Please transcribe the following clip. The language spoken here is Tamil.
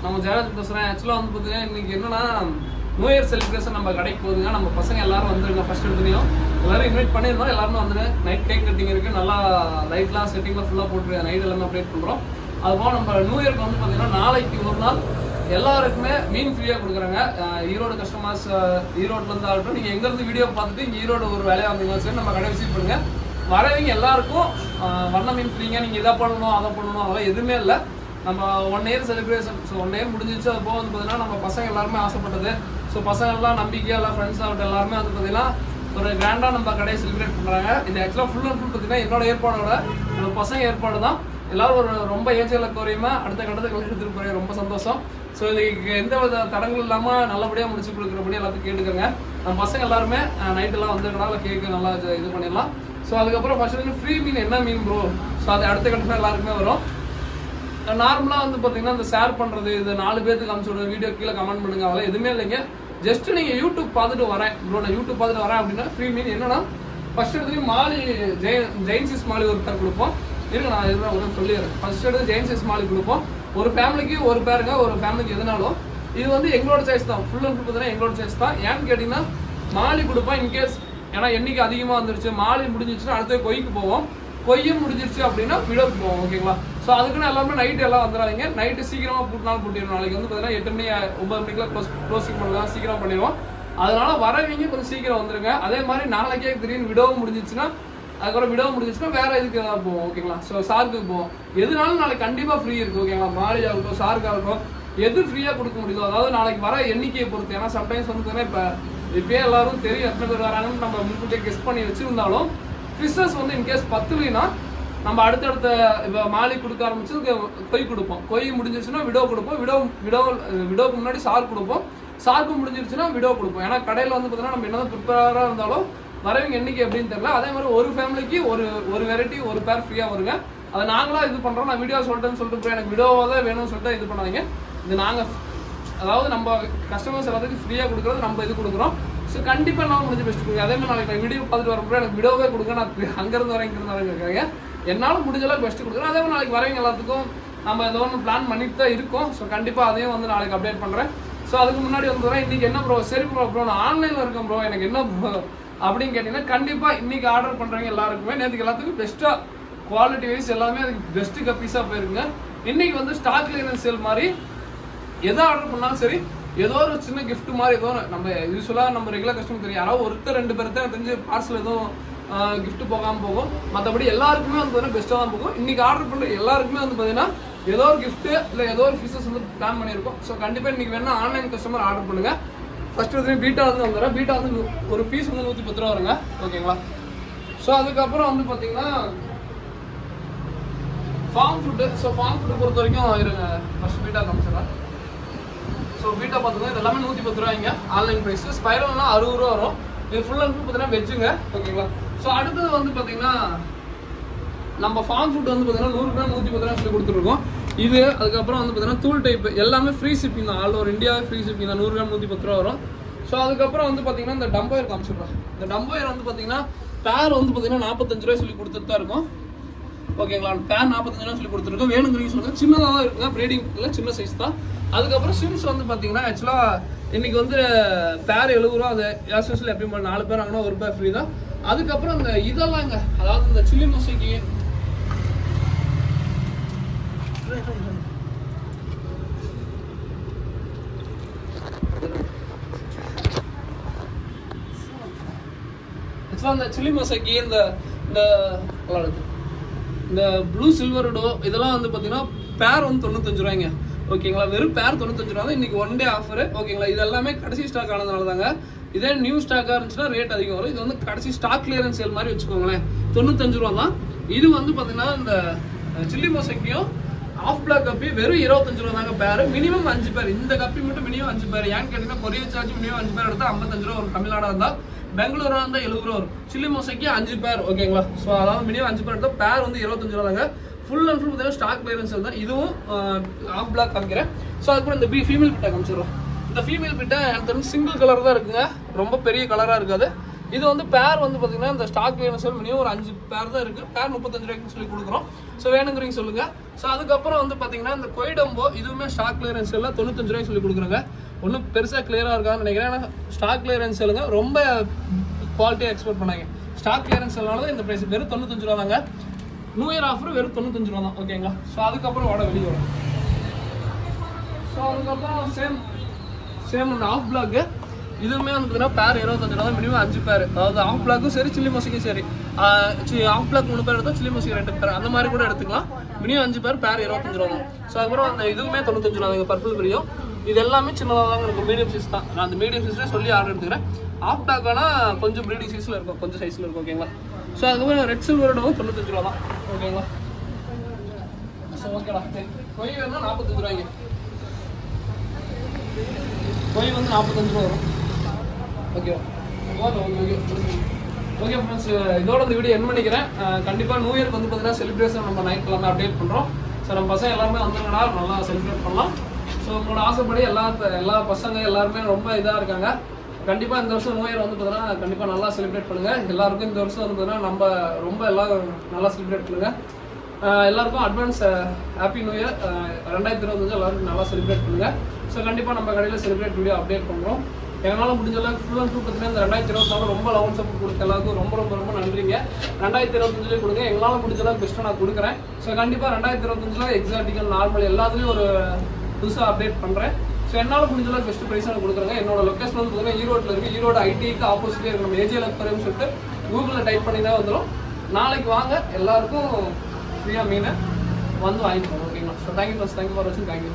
நம்ம ஜெயராஜ் பேசுறேன். ஆக்சுவலா வந்து பாத்தீங்கன்னா இன்னைக்கு என்னன்னா நியூ இயர் செலிப்ரேஷன் நம்ம கடைக்கு போகுதுங்க. நம்ம பசங்க எல்லாரும் வந்துருங்க. ஃபர்ஸ்ட் எடுத்துலையும் எல்லாரும் இன்வைட் பண்ணிருந்தோம். எல்லாருமே வந்துருங்க. நைட் கேக் கட்டிங் இருக்கு, நல்லா லைட்லாம் செட்டிங்லாம் ஃபுல்லா போட்டு நைட் எல்லாமே அப்டேட் பண்றோம். அதுபோக நம்ம நியூ இயர்க்கு வந்து பாத்தீங்கன்னா நாளைக்கு ஒரு நாள் எல்லாருக்குமே மீன் ஃப்ரீயா கொடுக்குறாங்க. ஈரோடு கஸ்டமர்ஸ், ஈரோட்ல இருந்து ஆகட்டும், நீங்க எங்க இருந்து வீடியோ பார்த்துட்டு இங்க ஈரோடு ஒரு வேலையா வந்தீங்கன்னா சரி நம்ம கடை விசிட் பண்ணுங்க. வரவங்க எல்லாருக்கும் வண்ண மீன் ஃப்ரீங்க. நீங்க இதை பண்ணணும் அதை பண்ணணும் அதெல்லாம் எதுவுமே இல்லை. நம்ம 1 இயர் செலிப்ரேஷன். ஸோ 1 இயர் முடிஞ்சிச்சு. அது போக வந்து பார்த்தீங்கன்னா நம்ம பசங்க எல்லாருமே ஆசைப்பட்டது. ஸோ பசங்க எல்லாம் நம்பிக்கையா எல்லாம் ஃப்ரெண்ட்ஸ் ஆகட்டும் எல்லாருமே வந்து பார்த்தீங்கன்னா ஒரு கிராண்டா நம்ம கடையை செலிப்ரேட் பண்றாங்க. இது ஆக்சுவலா ஃபுல் அண்ட் ஃபுல் பார்த்தீங்கன்னா என்னோட ஏற்பாடோட நம்ம பசங்க ஏற்பாடு தான். எல்லாரும் ஒரு ரொம்ப ஏஜ்ல குறையுமா அடுத்த கட்டத்துக்கு எடுத்துட்டு போய் ரொம்ப சந்தோஷம். ஸோ இதுக்கு எந்த வித தடங்கள் இல்லாம நல்லபடியா முடிச்சு கொடுக்குறபடி எல்லாத்துக்கும் கேட்டுக்கோங்க. நம்ம பசங்க எல்லாருமே நைட் எல்லாம் வந்துருக்கனால கேக்கு நல்லா இது பண்ணிடலாம். ஸோ அதுக்கப்புறம் ஃபர்ஸ்ட் ஃப்ரீ மீன் என்ன மீன் ப்ரோ? ஸோ அது அடுத்த கட்டத்தில் எல்லாருக்குமே வரும். நார்மலா வந்து பாத்தீங்கன்னா இந்த ஷேர் பண்றது, இது 4 பேருக்கு அனுப்பிச்சு வீடியோ கீழே கமெண்ட் பண்ணுங்க, அதெல்லாம் எதுவுமே இல்லைங்க. ஜஸ்ட் நீங்க யூடியூப் பார்த்துட்டு வரேன் ப்ரோ, நான் யூடியூப் பார்த்துட்டு வரேன் அப்படின்னா ஃப்ரீ மீன் என்னன்னா ஃபர்ஸ்ட் எடுத்து மாலி ஜெயின்சிஸ் மாலி ஒருத்தர் கொடுப்போம். இருக்கு நான் இதுதான் சொல்லிடுறேன். ஃபர்ஸ்ட் எடுத்து ஜெயின்சிஸ் மாலி கொடுப்போம். ஒரு ஃபேமிலிக்கு ஒரு பேருங்க, ஒரு ஃபேமிலிக்கு எதுனாலும் இது வந்து எங்களோட சாய்ஸ் தான். ஃபுல் அண்ட் ஃபுல் பார்த்தீங்கன்னா எங்களோட சாய்ஸ் தான். ஏன்னு கேட்டீங்கன்னா மாலி கொடுப்போம் இன்கேஸ் ஏன்னா எண்ணிக்கை அதிகமாக வந்துருச்சு, மாலி முடிஞ்சிச்சுன்னா அடுத்த கொய்க்கு போவோம். கொய்யும் முடிஞ்சிருச்சு அப்படின்னா விடோக்கு போவோம். ஓகேங்களா? ஸோ அதுக்குன்னு எல்லாமே நைட்டு எல்லாம் வந்துடாதீங்க. நைட்டு சீக்கிரமா பூட்டினாலும் பூட்டிடுவோம். நாளைக்கு வந்து பார்த்தீங்கன்னா 8 மணி 9 மணிக்கெல்லாம் க்ளோசிங் பண்ணலாம், சீக்கிரம் பண்ணிடுவோம். அதனால வரவங்க கொஞ்சம் சீக்கிரம் வந்துருங்க. அதே மாதிரி நாளைக்கே திடீர்னு விடவும் முடிஞ்சிச்சுன்னா அதுக்கப்புறம் விடவும் முடிஞ்சிச்சுன்னா வேற இதுக்கு ஏதாவது போவோம். ஓகேங்களா? ஸோ ஷார்க்கு போவோம். எதுனாலும் நாளைக்கு கண்டிப்பா ஃப்ரீ இருக்கு. ஓகேங்களா? மாலி ஆகட்டும் ஷார்க் ஆகட்டும் எது ஃப்ரீயா கொடுக்க முடியுதோ, அதாவது நாளைக்கு வர எண்ணிக்கையை பொறுத்து. ஏன்னா சம்டைம்ஸ் வந்து இப்பயே எல்லாரும் தெரியும் எத்தனை பேர் வராங்கன்னு நம்ம முன்கூட்டியே கெஸ்ட் பண்ணி வச்சிருந்தாலும் ஃபிஷஸ் வந்து இன்கேஸ் 10 நம்ம அடுத்தடுத்த இப்போ மாலி கொடுக்க ஆரம்பிச்சு கொய் கொடுப்போம். கொய் முடிஞ்சிருச்சுன்னா விடோ கொடுப்போம். விடோக்கு முன்னாடி ஷார்க் கொடுப்போம். ஷார்க்கு முடிஞ்சிருச்சுன்னா விடோ கொடுப்போம். ஏன்னா கடையில் வந்து பார்த்தீங்கன்னா நம்ம என்னதான் ப்ரிப்பேராக இருந்தாலும் வரவங்க எண்ணிக்கை எப்படின்னு தெரியல. அதே மாதிரி ஒரு ஃபேமிலிக்கு ஒரு வெரைட்டி ஒரு பேர் ஃப்ரீயா வருங்க. அதை நாங்களா இது பண்றோம். நான் வீடியோ சொல்லிட்டு போய் எனக்கு விடோவா தான் வேணும்னு சொல்லிட்டு இது பண்ணாதீங்க. இது நாங்க அதாவது நம்ம கஸ்டமர்ஸ் எல்லாத்துக்கும் ஃப்ரீயா கொடுக்குறது நம்ம இது கொடுக்குறோம். ஸோ கண்டிப்பா நான் முடிஞ்சு பெஸ்ட் கொடுங்க. அதே மாதிரி நாளைக்கு நான் வீடியோ பார்த்துட்டு வரப்போ எனக்கு விடோவே கொடுங்க. நான் அங்கிருந்து வரேன் இங்கிருந்து வரேன் இருக்காங்க. என்னாலும் முடிஞ்ச அளவுக்கு பெஸ்ட் கொடுக்குறேன். அதே மாதிரி நாளைக்கு வரவங்க எல்லாத்துக்கும் நம்ம ஏதோ ஒன்று பிளான் பண்ணிட்டு தான் இருக்கோம். ஸோ கண்டிப்பா அதையும் வந்து நாளைக்கு அப்டேட் பண்றேன். ஸோ அதுக்கு முன்னாடி வந்து வரேன். இன்னைக்கு என்ன ப்ரோ? சரி ப்ரோ நான் ஆன்லைன்ல இருக்கேன் ப்ரோ, எனக்கு என்ன அப்படின்னு கேட்டீங்கன்னா கண்டிப்பா இன்னைக்கு ஆர்டர் பண்றவங்க எல்லாருக்குமே நேற்றுக்கு எல்லாத்துக்கும் பெஸ்டா குவாலிட்டி வைஸ் எல்லாமே அதுக்கு பெஸ்ட் கப்பீஸா போயிருங்க. இன்னைக்கு வந்து ஸ்டாக் கிளியரன்ஸ் சேல் மாதிரி எதை ஆர்டர் பண்ணாலும் சரி ஏதோ ஒரு சின்ன கிஃப்ட் மாதிரி ஏதோ நம்ம யூஸ்வலா நம்ம ரெகுலர் கஸ்டமர் தெரியும் யாராவது ஒருத்தர் 2 பேர் தான் தெரிஞ்சு பார்சல் எதுவும் கிஃப்ட் போகாம போகும். மற்றபடி எல்லாருக்குமே வந்து பார்த்தீங்கன்னா பெஸ்ட்டாக தான் போகும். இன்னைக்கு ஆர்டர் பண்ற எல்லாருக்குமே வந்து பார்த்தீங்கன்னா ஏதோ ஒரு கிஃப்ட் இல்லை ஏதோ ஒரு ஃபிஷஸ் வந்து பிளான் பண்ணியிருக்கோம். ஸோ கண்டிப்பாக இன்னைக்கு வேணா ஆன்லைன் கஸ்டமர் ஆர்டர் பண்ணுங்க. ஃபர்ஸ்ட் வந்து பீட்டா வந்து வந்துடுறேன். பீட்டா வந்து ஒரு பீஸ் வந்து 110 ரூபா வருங்க. ஓகேங்களா? ஸோ அதுக்கப்புறம் வந்து பார்த்தீங்கன்னா farm food. So farm food பொறுத்த வரைக்கும் இருங்க ஃபர்ஸ்ட் பீட்டா காமிச்சிடறேன். ஸோ பீட்டா பார்த்துக்கோங்க. இது எல்லாமே 110 ரூபாய்ங்க ஆன்லைன் ப்ரைஸ். ஸ்பைரல்னா 60 ரூபா வரும். இது ஃபுல் அண்ட் ஃபுல் பார்த்தீங்கன்னா வெஜ்ஜுங்க. ஓகேங்களா? ஸோ அடுத்தது வந்து பார்த்தீங்கன்னா நம்ம ஃபார்ம் ஃபுட் வந்து பார்த்தீங்கன்னா 100 கிராம் 110 ரூபா சொல்லி கொடுத்துருக்கோம். இது அதுக்கப்புறம் வந்து பார்த்தீங்கன்னா தூள் டைப் எல்லாமே ஃப்ரீ ஷிப்பிங் தான். All over India free shipping தான். 100 கிராம் 110 ரூபா வரும். ஸோ அதுக்கப்புறம் வந்து பார்த்தீங்கன்னா இந்த டம்போயர் காமிச்சிடுறோம். இந்த டம்போயர் வந்து பார்த்தீங்கன்னா பேர் வந்து பார்த்தீங்கன்னா 45 ரூபாய் சொல்லி கொடுத்துட்டு தான் இருக்கும். ஓகேங்களா? பேர் 45 ரூபா சொல்லி கொடுத்துருக்கோம். வேணுங்கிறீங்க சொல்லுங்க. சின்னதாக தான் இருக்குங்க. ப்ரீடிங் இல்லை, சின்ன சைஸ் தான். அதுக்கப்புறம் ஸ்விம்ஸ் வந்து பார்த்தீங்கன்னா ஆக்சுவலாக இன்னைக்கு வந்து பேர் 70 ரூபா. அது யூஸ்வல் எப்பயும் 4 பேர் வாங்கினா 1 பேர் ஃப்ரீ தான். அதுக்கப்புறம் இந்த இதெல்லாங்க அதாவது இந்த சில்லி மொசைக்கு இந்த சில்லி மொசைக்கு இந்த ப்ளூ சில்வர்டோ இதெல்லாம் வந்து பார்த்தீங்கன்னா பேர் வந்து 95 ரூபாய்ங்க. ஓகேங்களா? வெறும் பேர் 95 ரூபா தான். இன்னைக்கு 1 டே ஆஃபர். ஓகேங்களா? இது எல்லாமே கடைசி ஸ்டாக் ஆனதுனால தாங்க. இதே நியூ ஸ்டாக்கா இருந்துச்சுன்னா ரேட் அதிகம் வரும். இது வந்து கடைசி ஸ்டாக் கிளியரன்ஸ் சேல் மாதிரி வச்சுக்கோங்களேன். 95 ரூபா தான். இது வந்து பார்த்தீங்கன்னா இந்த சில்லி மொசைக்கும் ஆஃப் பிளாக் கப்பி வெறும் 25 ரூபா தாங்க பேர். மினிமம் 5 பேர். இந்த கப்பி மட்டும் மினிமம் 5 பேர். ஏன்னு கேட்டீங்கன்னா கொரியர் சார்ஜ் மினிமம் 5 பேர் எடுத்தா 55 ரூபா வரும். தமிழ்நாடா இருந்தா, பெங்களூரா இருந்தா 70 ரூபா வரும். சில்லி மொசைக்கு 5 பேர். ஓகேங்களா? ஸோ அதாவது மினிமம் 5 பேர் எடுத்தா பேர் வந்து 25 ரூபா தாங்க. ஃபுல் அண்ட் ஃபுல் பார்த்தீங்கன்னா ஸ்டாக் கிளியரன்ஸ் தான். இதுவும் ஆஃப் பிளாக் காமிக்கிறேன். ஸோ அதுக்கப்புறம் இந்த ஃபீமேல் பிட்டை காமிச்சிடுறோம். இந்த ஃபீமேல் பிட்டை எனக்கு தெரிஞ்சு சிங்கிள் கலர் தான் இருக்குங்க. ரொம்ப பெரிய கலராக இருக்காது. இது வந்து பேர் வந்து பார்த்தீங்கன்னா இந்த ஸ்டாக் வேணும் சார் மினிமம் ஒரு 5 பேர் தான் இருக்குது. பேர் 35 ரூபாய்க்கு சொல்லி கொடுக்குறோம். ஸோ வேணுங்கிறீங்க சொல்லுங்கள். ஸோ அதுக்கப்புறம் வந்து பார்த்தீங்கன்னா இந்த கொய்டம்போ இதுவுமே ஸ்டாக் கிளியரன்ஸ் எல்லாம் 95 ரூபாய்க்கு சொல்லி கொடுக்குறாங்க. ஒன்றும் பெருசாக கிளியராக இருக்கான்னு நினைக்கிறேன். ஏன்னா ஸ்டாக் கிளியரன்ஸ் சொல்லுங்க ரொம்ப குவாலிட்டியாக எக்ஸ்போர்ட் பண்ணாங்க. ஸ்டாக் கிளியரன்ஸ் தான் இந்த ப்ரைஸ் வெறும் 95 ரூபா தாங்க. நியூ இயர் ஆஃபர் வெறும் 95 ரூபா தான். ஓகேங்களா. ஸோ அதுக்கப்புறம் வட வெளியே வரும். ஸோ அதுக்கப்புறம் சேம் இந்த ஆஃப் பிளாக்கு இதுவுமே வந்து பார்த்தீங்கன்னா பேர் 25 ரூபா தான். மினிமம் 5 பேர். அதாவது ஆஃப் பிளாக்கும் சரி சில்லி மொசிக்கும் சரி. ஆஃப் பிளாக் 3 பேர் எடுத்தால் சில்லி மொசிக்கு 2 பேர் அந்த மாதிரி கூட எடுத்துக்கலாம். மினிமம் 5 பேர் 25 ரூபா தான். ஸோ அதுக்கப்புறம் அந்த இதுவுமே 95 ரூபா தான். பர்பிள் பிரியும் இது எல்லாமே சின்னதாக தான் இருக்கும். மீடியம் சைஸ் தான். நான் அந்த மீடியம் சைஸ்லேயே சொல்லி ஆர்டர் எடுத்துக்கிறேன். ஆஃப் பிளாக் வேணால் கொஞ்சம் ப்ரீடிங் சைஸில் இருக்கும், கொஞ்சம் சைஸில் இருக்கும். ஓகேங்களா. ஸோ அதுக்கப்புறம் ரெட் சில்வரோடவும் 95 ரூபா தான். ஓகேங்களா. ஸோ ஓகேடா. கொய் வேணும்னா 45 ரூபாய்ங்க. கொய் வந்து 45 ரூபா வரும். ஓகே ஃப்ரெண்ட்ஸ், இதோட இந்த வீடியோ என் பண்ணிக்கிறேன். கண்டிப்பாக நியூ இயர்க்கு வந்து பார்த்தீங்கன்னா செலிப்ரேஷன் நம்ம நைட் எல்லாமே அப்டேட் பண்ணுறோம். ஸோ நம்ம பசங்க எல்லாருமே வந்துங்கன்னா நல்லா செலிப்ரேட் பண்ணலாம். ஸோ உங்களோட ஆசைப்படி எல்லா பசங்க எல்லாருமே ரொம்ப இதாக இருக்காங்க. கண்டிப்பாக இந்த வருஷம் நியூ இயர் வந்து பார்த்தீங்கன்னா கண்டிப்பாக நல்லா செலிப்ரேட் பண்ணுங்கள். எல்லாருக்கும் இந்த வருஷம் வந்து பார்த்தீங்கன்னா நம்ம ரொம்ப எல்லாரும் நல்லா செலிப்ரேட் பண்ணுங்கள். எல்லாருக்கும் அட்வான்ஸ் ஹாப்பி நியூ இயர் 2025 எல்லாருக்கும் நல்லா செலிப்ரேட் பண்ணுங்கள். ஸோ கண்டிப்பாக நம்ம கடையில் செலிப்ரேட் வீடியோ அப்டேட் பண்ணுறோம். எங்களால் முடிஞ்ச அளவுக்கு ஃபுல் அண்ட் ஃபுல் பார்த்தீங்கன்னா இந்த 2024 ரொம்ப லவன் சப்போர்ட் கொடுத்த எல்லாருக்கும் ரொம்ப ரொம்ப ரொம்ப நன்றிங்க. 2025 கொடுங்க. எங்களால் முடிஞ்ச அளவுக்கு பெஸ்ட்டாக நான் கொடுக்குறேன். ஸோ கண்டிப்பாக 2025 எக்ஸாட்டிக்கல் நார்மல் எல்லாத்துலேயும் ஒரு புதுசாக அப்டேட் பண்ணுறேன். ஸோ என்னால் முடிஞ்ச அளவுக்கு பெஸ்ட் ப்ரைஸாக கொடுக்குறேங்க. என்னோட லொக்கேஷன் வந்து பார்த்தீங்கன்னா ஈரோட்டில் இருக்குது. ஈரோடு ஐடிக்கு ஆப்போசிட்டே இருக்குது. நம்ம ஏஜிஎல் அக்வரியம் சொல்லிட்டு கூகுளில் டைப் பண்ணி தான் வந்துடும். நாளைக்கு வாங்க, எல்லாருக்கும் ஃப்ரீயாக மீனை வந்து வாங்கிக்கோங்க. ஓகேங்களா. ஸோ தேங்க்யூ ஃபார் வாட்சிங். தேங்க்யூ.